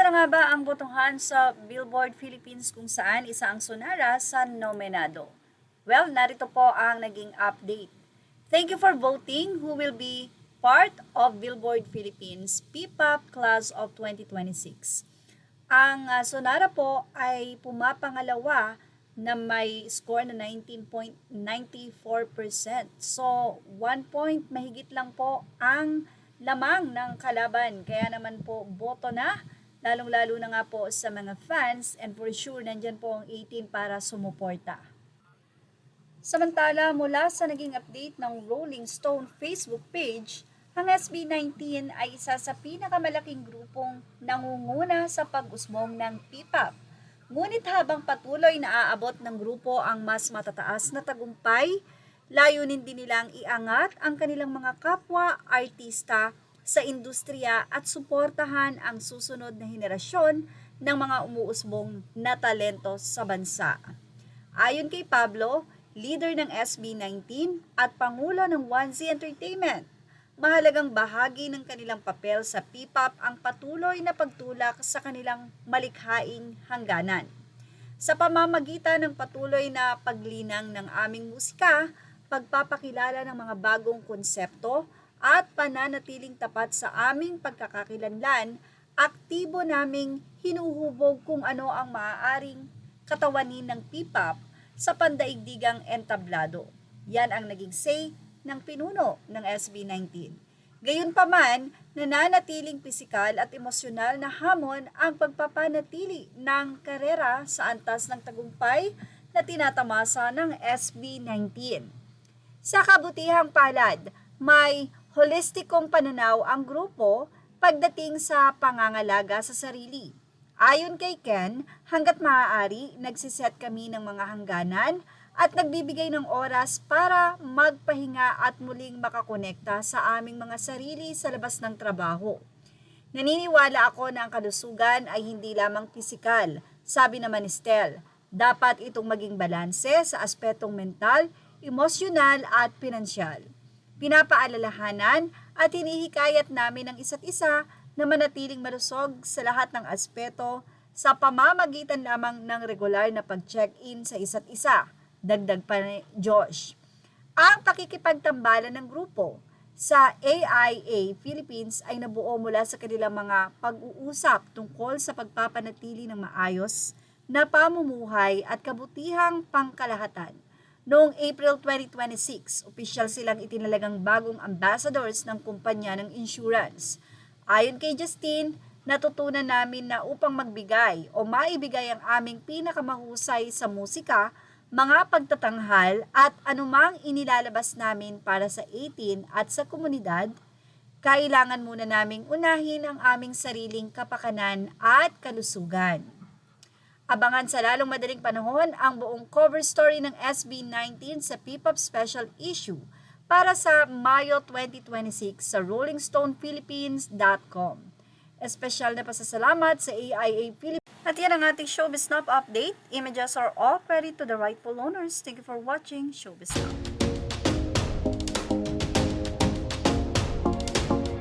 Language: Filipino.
Magkano nga ba ang botohan sa Billboard Philippines kung saan isa ang Sonara sa nominado? Well, narito po ang naging update. Thank you for voting who will be part of Billboard Philippines P-pop Class of 2026. Ang Sonara po ay pumapangalawa na may score na 19.94%. So, 1 point mahigit lang po ang lamang ng kalaban. Kaya naman po boto na, lalong-lalo na nga po sa mga fans, and for sure nandyan po ang 18 para sumuporta. Samantala, mula sa naging update ng Rolling Stone Facebook page, ang SB19 ay isa sa pinakamalaking grupong nangunguna sa pag-usbong ng P-pop. Ngunit habang patuloy na aabot ng grupo ang mas matataas na tagumpay, layunin din nilang iangat ang kanilang mga kapwa artista sa industriya at suportahan ang susunod na henerasyon ng mga umuusbong na talento sa bansa. Ayon kay Pablo, leader ng SB19 at pangulo ng 1Z Entertainment, mahalagang bahagi ng kanilang papel sa P-pop ang patuloy na pagtulak sa kanilang malikhaing hangganan. Sa pamamagitan ng patuloy na paglinang ng aming musika, pagpapakilala ng mga bagong konsepto, at pananatiling tapat sa aming pagkakakilanlan, aktibo naming hinuhubog kung ano ang maaaring katawanin ng P-pop sa pandaigdigang entablado. Yan ang naging say ng pinuno ng SB19. Gayunpaman, nananatiling pisikal at emosyonal na hamon ang pagpapanatili ng karera sa antas ng tagumpay na tinatamasa ng SB19. Sa kabutihang palad, may holistikong pananaw ang grupo pagdating sa pangangalaga sa sarili. Ayon kay Ken, hanggat maaari, nagsiset kami ng mga hangganan at nagbibigay ng oras para magpahinga at muling makakonekta sa aming mga sarili sa labas ng trabaho. Naniniwala ako na ang kalusugan ay hindi lamang pisikal, sabi naman ni Stel. Dapat itong maging balanse sa aspetong mental, emosyonal at pinansyal. Pinapaalalahanan at hinihikayat namin ang isa't isa na manatiling malusog sa lahat ng aspeto sa pamamagitan lamang ng regular na pag-check-in sa isa't isa, dagdag pa ni Josh. Ang pakikipagtambalan ng grupo sa AIA Philippines ay nabuo mula sa kanilang mga pag-uusap tungkol sa pagpapanatili ng maayos na pamumuhay at kabutihang pangkalahatan. Noong April 2026, opisyal silang itinalagang bagong ambassadors ng kumpanya ng insurance. Ayon kay Justine, natutunan namin na upang magbigay o maibigay ang aming pinakamahusay sa musika, mga pagtatanghal at anumang inilalabas namin para sa 18 at sa komunidad, kailangan muna naming unahin ang aming sariling kapakanan at kalusugan. Abangan sa lalong madaling panahon ang buong cover story ng SB19 sa P-pop Special Issue para sa Mayo 2026 sa rollingstonephilippines.com. Espesyal na pasasalamat sa AIA Philippines. At yan ang ating Showbiz Snap update. Images are all credit to the rightful owners. Thank you for watching Showbiz Snap.